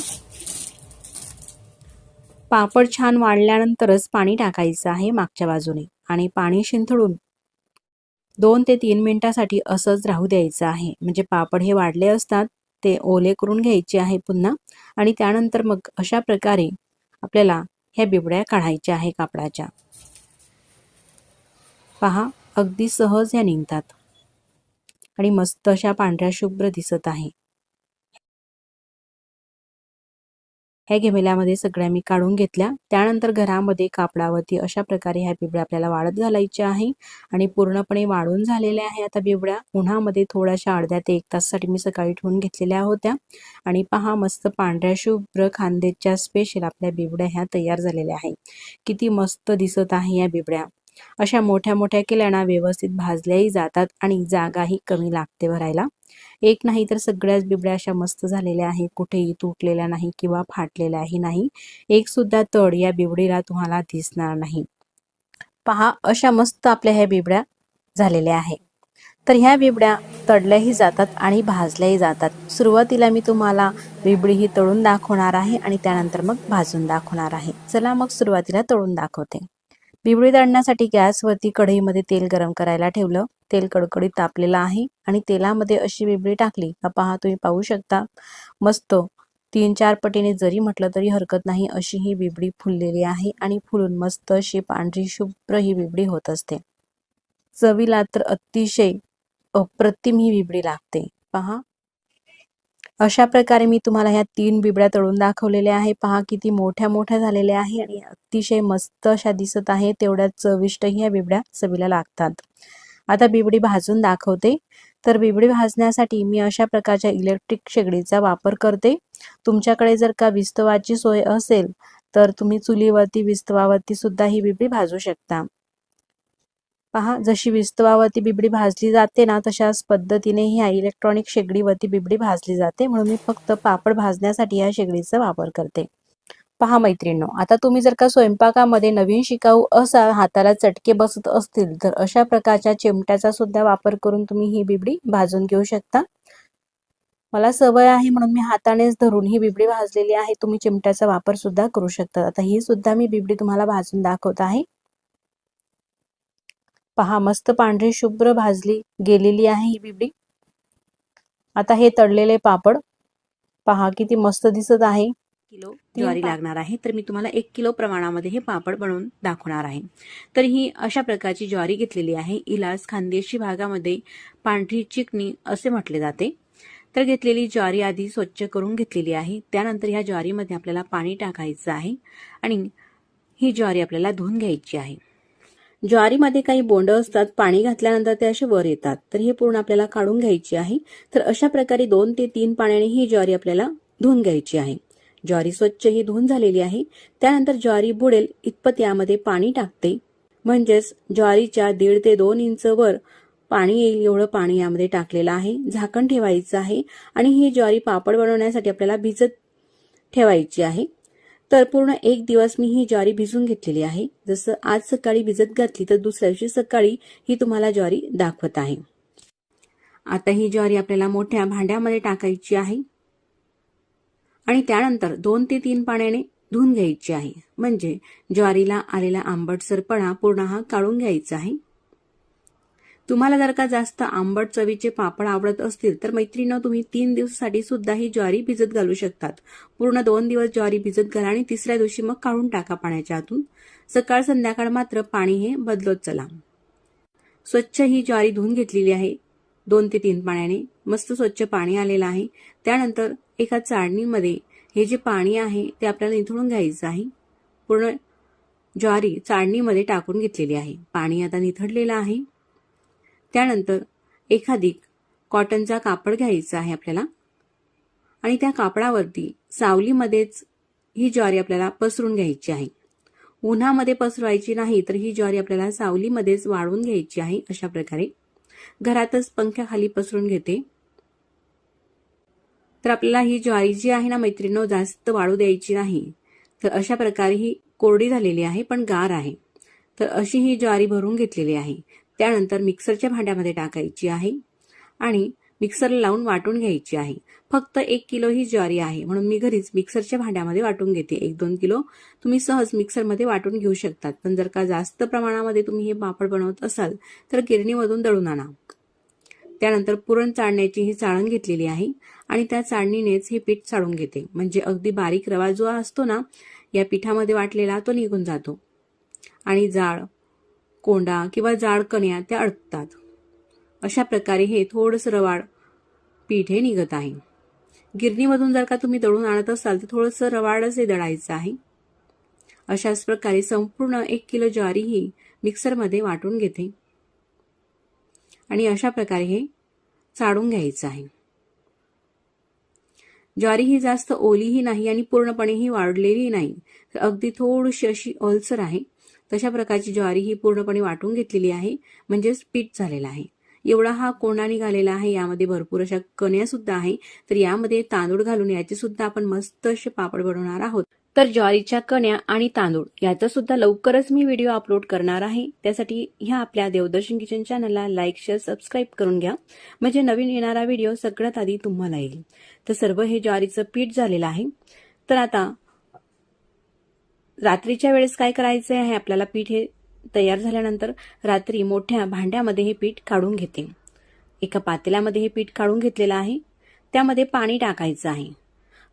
पापड छान वाळल्यानंतरच पाणी टाकायचं आहे मागच्या बाजूने आणि पाणी शिंतळून 2 ते 3 मिनिटासाठी असंच राहू द्यायचं आहे. म्हणजे पापड हे वाढले असतात ते ओले करून घ्यायचे आहे पुन्हा आणि त्यानंतर मग अशा प्रकारे आपल्याला ह्या बिबड्या काढायच्या आहे कापडाच्या. पहा, अगदी सहज ह्या निघतात आणि मस्त अशा पांढऱ्या शुभ्र दिसत आहे. ह्या घमेल्यामध्ये सगळ्या मी काढून घेतल्या। त्यानंतर घरामध्ये कापडावरती अशा प्रकारे ह्या बिबड्या आपल्याला वाळत घालायच्या आहे आणि पूर्णपणे वाळून झालेल्या आहे आता बिबड्या। उन्हामध्ये थोड्याशा अर्ध्या ते 1 तासासाठी मी सकाळी ठेवून घेतलेल्या होत्या आणि पहा मस्त पांढऱ्या शुभ्र खानदेशच्या स्पेशल आपल्या बिबड्या ह्या तयार झालेल्या आहे। किती मस्त दिसत आहे या बिबड्या। अशा मोठ्या मोठ्या केल्याना व्यवस्थित भाजल्याही जातात आणि जागाही कमी लागते भरायला। एक नाही तर सगळ्याच बिबड्या अशा मस्त झालेल्या आहे, कुठेही तुटलेल्या नाही किंवा फाटलेल्याही नाही। एक सुद्धा तड या बिबडीला तुम्हाला दिसणार नाही। पहा अशा मस्त आपल्या ह्या बिबड्या झालेल्या आहे। तर ह्या बिबड्या तळल्याही जातात आणि भाजल्याही जातात। सुरुवातीला मी तुम्हाला बिबडी ही तळून दाखवणार आहे आणि त्यानंतर मग भाजून दाखवणार आहे। चला मग सुरुवातीला तळून दाखवते। बिबडी तळण्यासाठी गॅसवरती कढईमध्ये तेल गरम करायला ठेवलं। तेल कडकडीत तापलेलं आहे आणि तेलामध्ये अशी बिबडी टाकली का पहा तुम्ही पाहू शकता मस्त 3-4 पटीने जरी म्हटलं तरी हरकत नाही अशी ही बिबडी फुललेली आहे आणि फुलून मस्त अशी पांढरी शुभ्र ही बिबडी होत असते। चवीला तर अतिशय अप्रतिम ही बिबडी लागते। पहा अशा प्रकारे मी तुम्हाला ह्या 3 बिबड्या तळून दाखवलेल्या आहे। पहा किती मोठ्या मोठ्या झालेल्या आहे आणि अतिशय मस्त अशा दिसत आहे। तेवढ्या चविष्ट ह्या बिबड्या चवीला लागतात। आता बिबडी भाजून दाखवते। तर बिबडी भाजण्यासाठी मी अशा प्रकारच्या इलेक्ट्रिक शेगडीचा वापर करते। तुमच्याकडे जर का विस्तवाची सोय असेल तर तुम्ही चुलीवरती विस्तवावरती सुद्धा ही बिबडी भाजू शकता। पहा जशी विस्तवावरती बिबडी भाजली जाते ना तशाच पद्धतीने ह्या इलेक्ट्रॉनिक शेगडीवरती बिबडी भाजली जाते, म्हणून मी फक्त पापड भाजण्यासाठी या शेगडीचा वापर करते। पहा मैत्रिणींनो, आता तुम्ही जर का स्वयंपाकामध्ये नवीन शिकाऊ असाल, हाताला चटके बसत असतील तर अशा प्रकारच्या चिमट्याचा सुद्धा वापर करून तुम्ही ही बिबडी भाजून घेऊ शकता। मला सवय आहे म्हणून मी हातानेच धरून ही बिबडी भाजलेली आहे। तुम्ही चिमट्याचा वापर सुद्धा करू शकता। आता ही सुद्धा मी बिबडी तुम्हाला भाजून दाखवत आहे। पहा मस्त पांढरी शुभ्र भाजली गेलेली आहे ही बिबडी। आता हे तळलेले पापड पहा किती मस्त दिसत आहे। किलो ज्वारी लागणार आहे, तर मी तुम्हाला 1 किलो प्रमाणामध्ये हे पापड बनवून दाखवणार आहे। तर ही अशा प्रकारची ज्वारी घेतलेली आहे। इलाज खानदेशी भागामध्ये पांढरी चिकनी असे म्हटले जाते। तर घेतलेली ज्वारी आधी स्वच्छ करून घेतलेली आहे। त्यानंतर ह्या ज्वारीमध्ये आपल्याला पाणी टाकायचं आहे आणि ही ज्वारी आपल्याला धुवून घ्यायची आहे। ज्वारीमध्ये काही बोंड असतात, पाणी घातल्यानंतर ते असे वर येतात, तर हे पूर्ण आपल्याला काढून घ्यायची आहे। तर अशा प्रकारे 2 ते 3 पाण्याने ही ज्वारी आपल्याला धुवून घ्यायची आहे। ज्वारी स्वच्छ ही धुवून झालेली आहे। त्यानंतर ज्वारी बुडेल इतपत यामध्ये पाणी टाकते, म्हणजेच ज्वारीच्या 1.5 ते 2 इंच वर पाणी येईल एवढं पाणी यामध्ये टाकलेलं आहे। झाकण ठेवायचं आहे आणि ही ज्वारी पापड बनवण्यासाठी आपल्याला भिजत ठेवायची आहे। तर पूर्ण 1 दिवस मी ही ज्वारी भिजून घेतलेली आहे। जसं आज सकाळी भिजत घातली तर दुसऱ्या दिवशी सकाळी ही तुम्हाला ज्वारी दाखवत आहे। आता ही ज्वारी आपल्याला मोठ्या भांड्यामध्ये टाकायची आहे आणि त्यानंतर 2 ते 3 पाण्याने धुवून घ्यायची आहे, म्हणजे ज्वारीला आलेला आंबटसरपणा पूर्ण हा काढून घ्यायचा आहे। तुम्हाला जर का जास्त आंबट चवीचे पापड आवडत असतील तर मैत्रिणींनो तुम्ही 3 दिवसासाठी सुद्धा ही ज्वारी भिजत घालू शकतात। पूर्ण 2 दिवस ज्वारी भिजत घाला आणि तिसऱ्या दिवशी मग काढून टाका पाण्याच्या आतून। सकाळ संध्याकाळ मात्र पाणी हे बदलत चला। स्वच्छ ही ज्वारी धुवून घेतलेली आहे 2 ते 3 पाण्याने। मस्त स्वच्छ पाणी आलेलं आहे। त्यानंतर एका चाळणीमध्ये हे जे पाणी आहे ते आपल्याला निथळून घ्यायचं आहे। पूर्ण ज्वारी चाळणीमध्ये टाकून घेतलेली आहे। पाणी आता निथळलेलं आहे। त्यानंतर एखादी कॉटनचा कापड घ्यायचा आहे आपल्याला आणि त्या कापडावरती सावलीमध्येच ही ज्वारी आपल्याला पसरून घ्यायची आहे। उन्हामध्ये पसरवायची नाही, तर ही ज्वारी आपल्याला सावलीमध्येच वाळवून घ्यायची आहे। अशा प्रकारे घरातच पंख्याखाली पसरून घेते। तर आपल्याला ही ज्वारी जी आहे ना मैत्रिणींनो जास्त वाळू द्यायची नाही। तर अशा प्रकारे ही कोरडी झालेली आहे पण गार आहे। तर अशी ही ज्वारी भरून घेतलेली आहे। त्यानंतर मिक्सरच्या भांड्यामध्ये टाकायची आहे आणि मिक्सरला लावून वाटून घ्यायची आहे। फक्त 1 किलो ही ज्वारी आहे म्हणून मी घरीच मिक्सरच्या भांड्यामध्ये वाटून घेते। 1-2 किलो तुम्ही सहज मिक्सरमध्ये वाटून घेऊ शकतात, पण जर का जास्त प्रमाणामध्ये तुम्ही हे पापड बनवत असाल तर गिरणीमधून दळून आणा। त्यानंतर पुरण चाळण्याची ही चाळण घेतलेली आहे आणि त्या चाळणीनेच हे पीठ चाळून घेते, म्हणजे अगदी बारीक रवा जो असतो ना या पिठामध्ये वाटलेला तो निघून जातो आणि जाळ कोंडा किंवा जाड कण्या त्या अडकतात। अशा प्रकारे हे थोडंसं रवाळ पीठ हे निघत आहे। गिरणीमधून जर का तुम्ही दळून आणत असाल तर थोडंसं रवाळच हे दळायचं आहे. अशाच प्रकारे संपूर्ण 1 किलो ज्वारी ही मिक्सरमध्ये वाटून घेते आणि अशा प्रकारे हे चाळून घ्यायचं आहे. ज्वारी ही जास्त ओलीही नाही आणि पूर्णपणेही वाळलेली नाही, तर अगदी थोडीशी अशी ओलसर आहे. तशा प्रकारची ज्वारी ही पूर्णपणे वाटून घेतलेली आहे, म्हणजेच पीठ झालेला आहे. एवढा हा कोंडा निघालेला आहे. यामध्ये भरपूर अशा कण्या सुद्धा आहे, तर यामध्ये तांदूळ घालून याचे सुद्धा आपण मस्त असे पापड बनवणार आहोत. तर ज्वारीच्या कण्या आणि तांदूळ याचा सुद्धा लवकरच मी व्हिडिओ अपलोड करणार आहे. त्यासाठी ह्या आपल्या देवदर्शन किचन चॅनलला लाईक, शेअर, सबस्क्राईब करून घ्या, म्हणजे नवीन येणारा व्हिडिओ सगळ्यात आधी तुम्हाला येईल. तर सर्व हे ज्वारीचं पीठ झालेलं आहे. तर आता रात्रीच्या वेळेस काय करायचं आहे, आपल्याला पीठ हे तयार झाल्यानंतर रात्री मोठ्या भांड्यामध्ये हे पीठ काढून घेते. एका पातेल्यामध्ये हे पीठ काढून घेतलेलं आहे. त्यामध्ये पाणी टाकायचं आहे.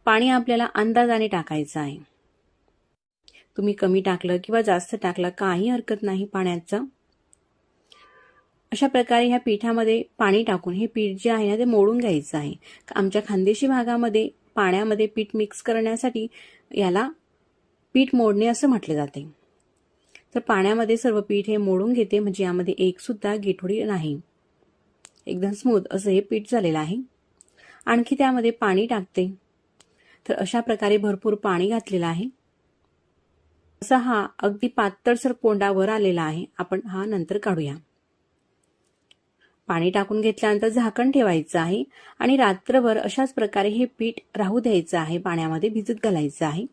पाणी आपल्याला अंदाजाने टाकायचं आहे. तुम्ही कमी टाकलं किंवा जास्त टाकलं काही हरकत नाही पाण्याचा. अशा प्रकारे ह्या पिठामध्ये पाणी टाकून हे पीठ जे आहे ना ते मोडून घ्यायचं आहे. आमच्या खानदेशी भागामध्ये पाण्यामध्ये पीठ मिक्स करण्यासाठी याला पीठ मोडणे असं म्हटले जाते. तर पाण्यामध्ये सर्व पीठ हे मोडून घेते, म्हणजे यामध्ये एक सुद्धा गिठोडी नाही. एकदम स्मूथ असं हे पीठ झालेलं आहे. आणखी त्यामध्ये पाणी टाकते. तर अशा प्रकारे भरपूर पाणी घातलेलं आहे. असा हा अगदी पातळसर कोंडा वर आलेला आहे. आपण हा नंतर काढूया. पाणी टाकून घेतल्यानंतर झाकण ठेवायचं आहे आणि रात्रभर अशाच प्रकारे हे पीठ राहू द्यायचं आहे. पाण्यामध्ये भिजत घालायचं आहे.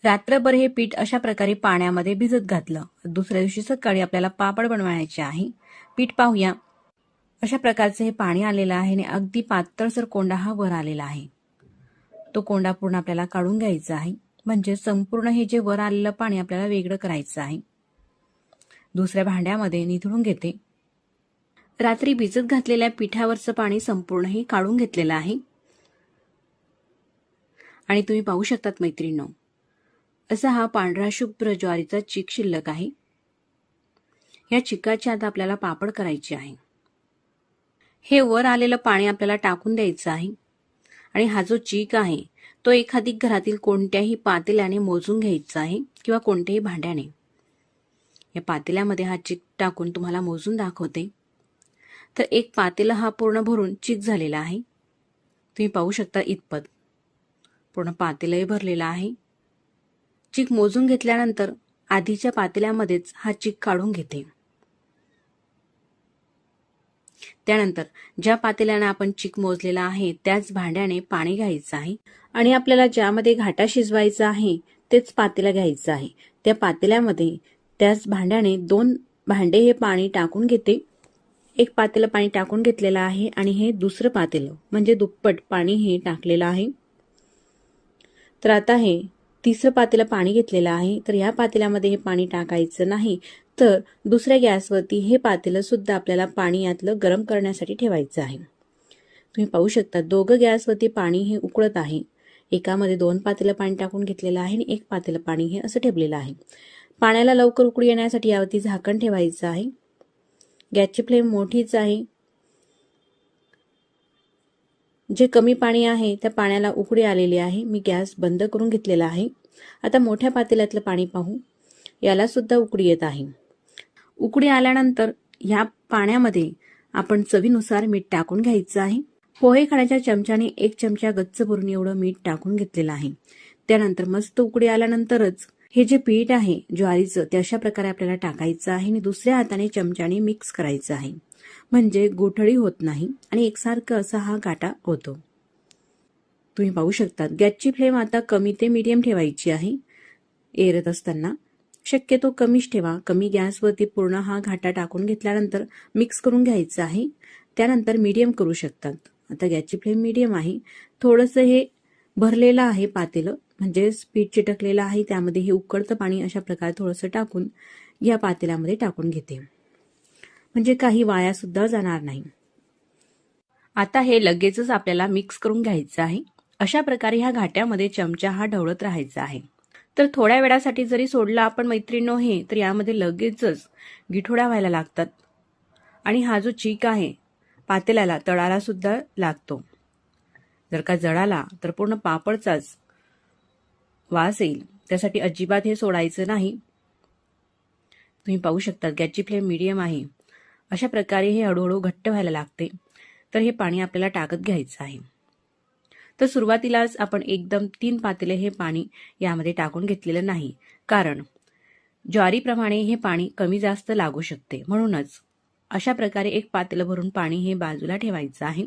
रात्रभर हे पीठ अशा प्रकारे पाण्यामध्ये भिजत घातलं. दुसऱ्या दिवशी सकाळी आपल्याला पापड बनवायचे आहे. पीठ पाहूया. अशा प्रकारचे हे पाणी आलेलं आहे आणि अगदी पातळसर कोंडा हा वर आलेला आहे. तो कोंडा पूर्ण आपल्याला काढून घ्यायचा आहे, म्हणजे संपूर्ण हे जे वर आलेलं पाणी आपल्याला वेगळं करायचं आहे. दुसऱ्या भांड्यामध्ये निथळून घेते. रात्री भिजत घातलेल्या पिठावरचं पाणी संपूर्ण हे काढून घेतलेलं आहे. आणि तुम्ही पाहू शकतात मैत्रिणींनो, असा हा पांढरा शुभ्र ज्वारीचा चीक शिल्लक आहे. या चिकाची आता आपल्याला पापड करायचे आहे. हे वर आलेलं पाणी आपल्याला टाकून द्यायचं आहे आणि हा जो चीक आहे तो एखादी घरातील कोणत्याही पातेल्याने मोजून घ्यायचा आहे किंवा कोणत्याही भांड्याने. या पातेल्यामध्ये हा चीक टाकून तुम्हाला मोजून दाखवते. तर एक पातेला हा पूर्ण भरून चीक झालेला आहे. तुम्ही पाहू शकता इतपत पूर्ण पातेलही भरलेला आहे. चीक मोजून घेतल्यानंतर आधीच्या पातेल्यामध्येच हा चीक काढून घेते. त्यानंतर ज्या पातेल्याने आपण चीक मोजलेला आहे त्याच भांड्याने पाणी घ्यायचं आहे आणि आपल्याला ज्यामध्ये घाटा शिजवायचा आहे तेच पातेलं घ्यायचं आहे. त्या पातेल्यामध्ये त्याच भांड्याने 2 भांडे हे पाणी टाकून घेते. एक पातेलं पाणी टाकून घेतलेलं आहे आणि हे दुसरं पातेलं म्हणजे दुप्पट पाणी हे टाकलेलं आहे. तर आता हे तिसरं पातेलं पाणी घेतलेलं आहे. तर या पातेल्यामध्ये हे पाणी टाकायचं नाही, तर दुसऱ्या गॅसवरती हे पातेलं सुद्धा आपल्याला पाणी यातलं गरम करण्यासाठी ठेवायचं आहे. तुम्ही पाहू शकता दोघं गॅसवरती पाणी हे उकळत आहे. एकामध्ये 2 पातेलं पाणी टाकून घेतलेलं आहे आणि एक पातेलं पाणी हे असं ठेवलेलं आहे. पाण्याला लवकर उकळी येण्यासाठी यावरती झाकण ठेवायचं आहे. गॅसची फ्लेम मोठीच आहे. जे कमी पाणी आहे त्या पाण्याला उकळी आलेली आहे. मी गॅस बंद करून घेतलेला आहे. आता मोठ्या पातेल्यातलं पाणी पाहू. याला सुद्धा उकळी येत आहे. उकळी आल्यानंतर ह्या पाण्यामध्ये आपण चवीनुसार मीठ टाकून घ्यायचं आहे. पोहे खाण्याच्या चमच्याने 1 चमचा गच्च भरून एवढं मीठ टाकून घेतलेलं आहे. त्यानंतर मस्त उकळी आल्यानंतरच हे जे पीठ आहे ज्वारीचं ते अशा प्रकारे आपल्याला टाकायचं आहे आणि दुसऱ्या हाताने चमच्याने मिक्स करायचं आहे, म्हणजे गोठळी होत नाही आणि एकसारखं असा हा गाठा होतो. तुम्ही पाहू शकता गॅसची फ्लेम आता कमी ते मीडियम ठेवायची आहे. एरत असताना शक्यतो कमीच ठेवा. कमी गॅसवरती पूर्ण हा घाटा टाकून घेतल्यानंतर मिक्स करून घ्यायचं आहे. त्यानंतर मीडियम करू शकतात. आता गॅसची फ्लेम मीडियम आहे. थोडंसं हे भरलेलं आहे पातेलं, म्हणजे पीठ चिटकलेलं आहे. त्यामध्ये हे उकळतं पाणी अशा प्रकारे थोडंसं टाकून या पातेल्यामध्ये टाकून घेते, म्हणजे काही वाया सुद्धा जाणार नाही. आता हे लगेचच आपल्याला मिक्स करून घ्यायचं आहे. अशा प्रकारे ह्या घाट्यामध्ये चमचा हा ढवळत राहायचा आहे. तर थोड्या वेळासाठी जरी सोडला आपण मैत्रिणींनो हे, तर यामध्ये लगेचच गिठोड्या व्हायला लागतात आणि हा जो चीक आहे पातेल्याला तळाला सुद्धा लागतो. जर का जळाला तर पूर्ण पापडचाच वास येईल, त्यासाठी अजिबात हे सोडायचं नाही. तुम्ही पाहू शकता गॅसची फ्लेम मीडियम आहे. अशा प्रकारे हे हळूहळू घट्ट व्हायला लागते. तर हे पाणी आपल्याला टाकत घ्यायचं आहे. तर सुरुवातीलाच आपण एकदम 3 पातेले हे पाणी यामध्ये टाकून घेतलेलं नाही, कारण ज्वारीप्रमाणे हे पाणी कमी जास्त लागू शकते. म्हणूनच अशा प्रकारे 1 पातेलं भरून पाणी हे बाजूला ठेवायचं आहे.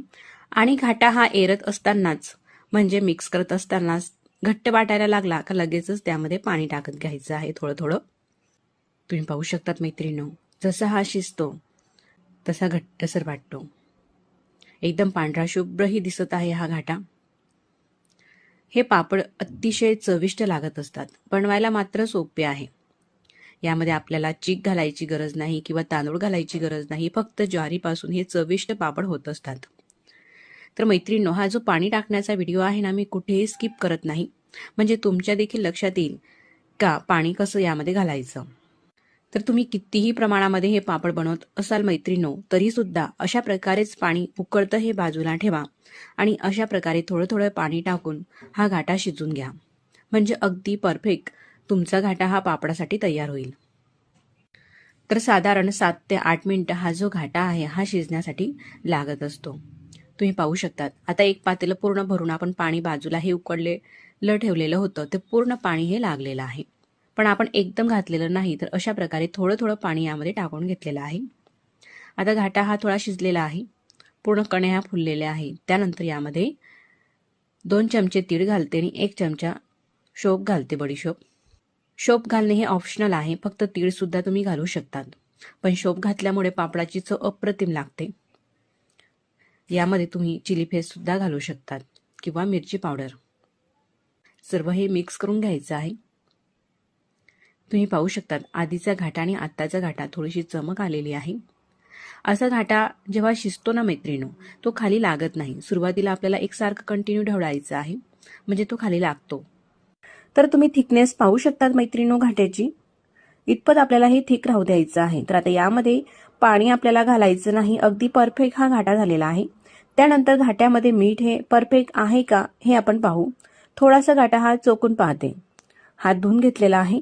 आणि घाटा हा एरत असतानाच म्हणजे मिक्स करत असतानाच घट्ट वाटायला लागला का लगेचच त्यामध्ये पाणी टाकत घ्यायचं आहे थोडं थोडं. तुम्ही पाहू शकतात मैत्रिणींनो, जसा हा शिजतो तसा घट्टसर वाटतो. एकदम पांढरा शुभ्रही दिसत आहे हा घाटा. हे पापड अतिशय चविष्ट लागत असतात. बनवायला मात्र सोपे आहे. यामध्ये आपल्याला चीक घालायची गरज नाही किंवा तांदूळ घालायची गरज नाही. फक्त ज्वारीपासून हे चविष्ट पापड होत असतात. तर मैत्रिणींनो, हा जो पाणी टाकण्याचा व्हिडिओ आहे ना, मी कुठेही स्किप करत नाही, म्हणजे तुमच्या देखील लक्षात येईल का पाणी कसं यामध्ये घालायचं. तर तुम्ही कितीही प्रमाणामध्ये हे पापड बनवत असाल मैत्रिणींनो, तरी सुद्धा अशा प्रकारेच पाणी उकळतं हे बाजूला ठेवा आणि अशा प्रकारे थोडं थोडं पाणी टाकून हा घाटा शिजून घ्या. म्हणजे अगदी परफेक्ट तुमचा घाटा हा पापडासाठी तयार होईल. तर साधारण 7 ते 8 मिनिटं हा जो घाटा आहे हा शिजण्यासाठी लागत असतो. तुम्ही पाहू शकतात. आता 1 पातेलं पूर्ण भरून आपण पाणी बाजूला हे उकळलेलं ठेवलेलं होतं, ते पूर्ण पाणी हे लागलेलं आहे. पण आपण एकदम घातलेलं नाही, तर अशा प्रकारे थोडं थोडं पाणी यामध्ये टाकून घेतलेलं आहे. आता घाटा हा थोडा शिजलेला आहे, पूर्ण कणे ह्या फुललेल्या आहे. त्यानंतर यामध्ये 2 चमचे तीळ घालते आणि 1 चमचा शोप घालते, बडीशोप. शोप घालणे हे ऑप्शनल आहे, फक्त तीळ सुद्धा तुम्ही घालू शकतात. पण शोप घातल्यामुळे पापडाची चव अप्रतिम लागते. यामध्ये तुम्ही चिली फ्लेक्स सुद्धा घालू शकतात किंवा मिरची पावडर. सर्व हे मिक्स करून घ्यायचं आहे. तुम्ही पाहू शकतात आधीचा घाटा आणि आत्ताचा घाटा थोडीशी चमक आलेली आहे. असा घाटा जेव्हा शिजतो ना मैत्रिणींनो, तो खाली लागत नाही. सुरुवातीला आपल्याला एकसारखं कंटिन्यू ढवळायचं आहे, म्हणजे तो खाली लागतो. तर तुम्ही थिकनेस पाहू शकतात मैत्रिणींनो घाट्याची. इतपत आपल्याला हे थिक राहू द्यायचं आहे. तर आता यामध्ये पाणी आपल्याला घालायचं नाही. अगदी परफेक्ट हा घाटा झालेला आहे. त्यानंतर घाट्यामध्ये मीठ हे परफेक्ट आहे का हे आपण पाहू. थोडासा घाटा हा चोकून पाहते. हात धुवून घेतलेला आहे.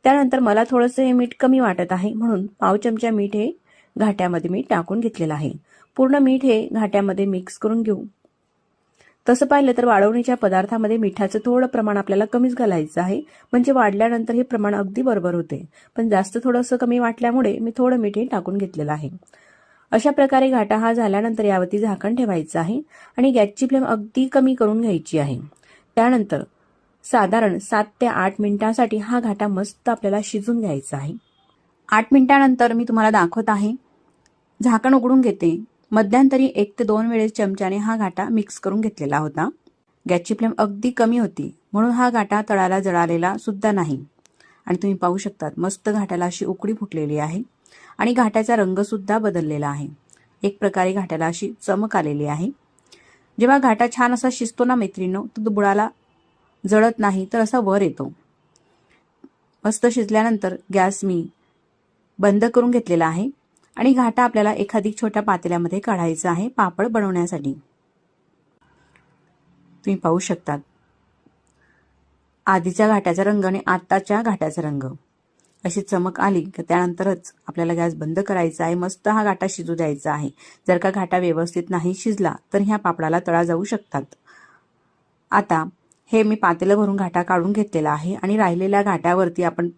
त्यानंतर मला थोडंसं हे मीठ कमी वाटत आहे, म्हणून पाव चमचा मीठ हे घाट्यामध्ये मी टाकून घेतलेलं आहे. पूर्ण मीठ हे घाट्यामध्ये मिक्स करून घेऊ. तसं पाहिलं तर वाळवणीच्या पदार्थामध्ये मिठाचं थोडं प्रमाण आपल्याला कमीच घालायचं आहे, म्हणजे वाढल्यानंतर हे प्रमाण अगदी बरोबर होते. पण जास्त थोडंसं कमी वाटल्यामुळे मी थोडं मीठ हे टाकून घेतलेलं आहे. अशा प्रकारे घाटा हा झाल्यानंतर यावरती झाकण ठेवायचं आहे आणि गॅसची फ्लेम अगदी कमी करून घ्यायची आहे. त्यानंतर साधारण 7 ते 8 मिनिटांसाठी हा घाटा मस्त आपल्याला शिजून घ्यायचा आहे. 8 मिनिटांनंतर मी तुम्हाला दाखवत आहे. झाकण उघडून घेते. मध्यंतरी 1 ते 2 वेळेस चमच्याने हा घाटा मिक्स करून घेतलेला होता. गॅसची फ्लेम अगदी कमी होती, म्हणून हा घाटा तळाला जळालेला सुद्धा नाही. आणि तुम्ही पाहू शकतात मस्त घाट्याला अशी उकळी फुटलेली आहे आणि घाट्याचा रंग सुद्धा बदललेला आहे. एक प्रकारे घाट्याला अशी चमक आलेली आहे. जेव्हा घाटा छान असा शिजतो ना मैत्रिणींनो, तो बुडाला जळत नाही, तर असा वर येतो. मस्त शिजल्यानंतर गॅस मी बंद करून घेतलेला आहे आणि घाटा आपल्याला एखादी छोट्या पातेल्यामध्ये काढायचा आहे पापड बनवण्यासाठी. तुम्ही पाहू शकतात आधीच्या घाट्याचा रंग आणि आत्ताच्या घाट्याचा रंग अशी चमक आली की त्यानंतरच आपल्याला गॅस बंद करायचा आहे. मस्त हा घाटा शिजू द्यायचा आहे. जर का घाटा व्यवस्थित नाही शिजला तर ह्या पापडाला तळा जाऊ शकतात. आता हे मी पातेलं भरून घाटा काढून घेतलेला आहे आणि राहिलेल्या घाट्यावरती आपण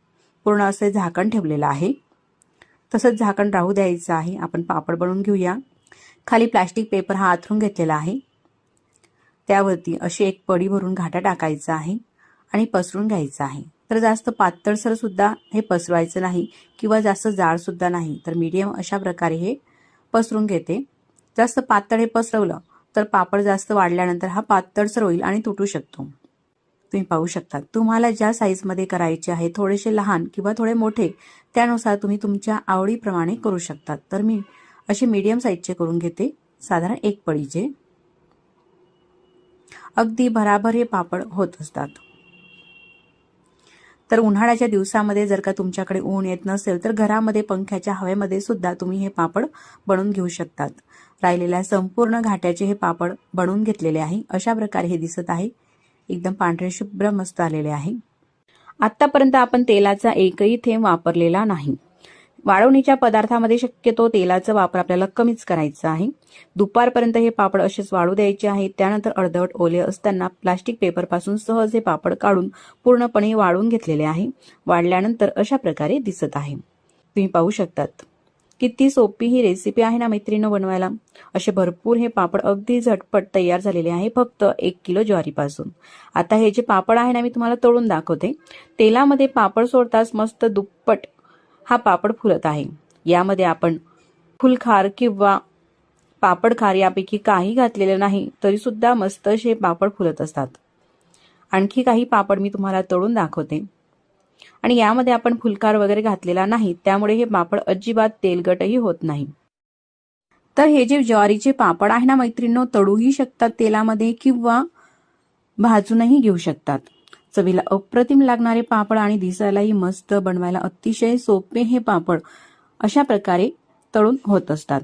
पूर्ण असे झाकण ठेवलेलं आहे. तसंच झाकण राहू द्यायचं आहे. आपण पापड बनवून घेऊया. खाली प्लास्टिक पेपर हा आथरून घेतलेला आहे. त्यावरती अशी एक पडी भरून घाटा टाकायचा आहे आणि पसरून घ्यायचा आहे. तर जास्त पातळसर सुद्धा हे पसरवायचं नाही किंवा जास्त जाड सुद्धा नाही, तर मीडियम अशा प्रकारे हे पसरून घेते. जास्त पातळ हे पसरवलं तर पापड जास्त वाढल्यानंतर हा पातळसर होईल आणि तुटू शकतो. तुम्ही पाहू शकता तुम्हाला ज्या साईजमध्ये करायचे आहे, थोडेसे लहान किंवा थोडे मोठे, त्यानुसार तुम्ही तुमच्या आवडीप्रमाणे करू शकतात. तर मी असे मीडियम साईजचे करून घेते, साधारण 1 पडीचे. अगदी भराभर हे पापड होत असतात. तर उन्हाळ्याच्या दिवसामध्ये जर का तुमच्याकडे ऊन येत नसेल तर घरामध्ये पंख्याच्या हवेमध्ये सुद्धा तुम्ही हे पापड बनवून घेऊ शकतात. राहिलेल्या संपूर्ण घाट्याचे हे पापड बनवून घेतलेले आहे. अशा प्रकारे हे दिसत आहे. एकदम पांढरे शुभ्र मस्त आलेले आहे. आतापर्यंत आपण तेलाचा एकही थेंब वापरलेला नाही. वाळवणीच्या पदार्थामध्ये शक्यतो तेलाचा वापर आपल्याला कमीच करायचा आहे. दुपारपर्यंत हे पापड असेच वाळू द्यायचे आहेत. त्यानंतर अर्धवट ओले असताना प्लास्टिक पेपरपासून सहज हे पापड काढून पूर्णपणे वाळून घेतलेले आहे. वाळल्यानंतर अशा प्रकारे दिसत आहे. तुम्ही पाहू शकतात. किती सोपी ही रेसिपी आहे ना मैत्रिणींनो बनवायला. असे भरपूर हे पापड अगदी झटपट तयार झालेले आहे फक्त 1 किलो ज्वारीपासून. आता हे जे पापड आहे ना मी तुम्हाला तळून दाखवते. तेलामध्ये पापड सोडताच मस्त दुप्पट हा पापड फुलत आहे. यामध्ये आपण फुलखार किंवा पापडखार यापैकी काही घातलेले नाही तरी सुद्धा मस्त असे पापड फुलत असतात. आणखी काही पापड मी तुम्हाला तळून दाखवते. आणि यामध्ये आपण फुलखार वगैरे घातलेला नाही त्यामुळे हे पापड अजिबात तेलकटही होत नाही. तर हे जे ज्वारीचे पापड आहे ना मैत्रिणींनो तळूही शकतात तेलामध्ये किंवा भाजूनही घेऊ शकतात. चवीला अप्रतिम लागणारे पापड आणि दिसायलाही मस्त, बनवायला अतिशय सोपे हे पापड अशा प्रकारे तळून होत असतात.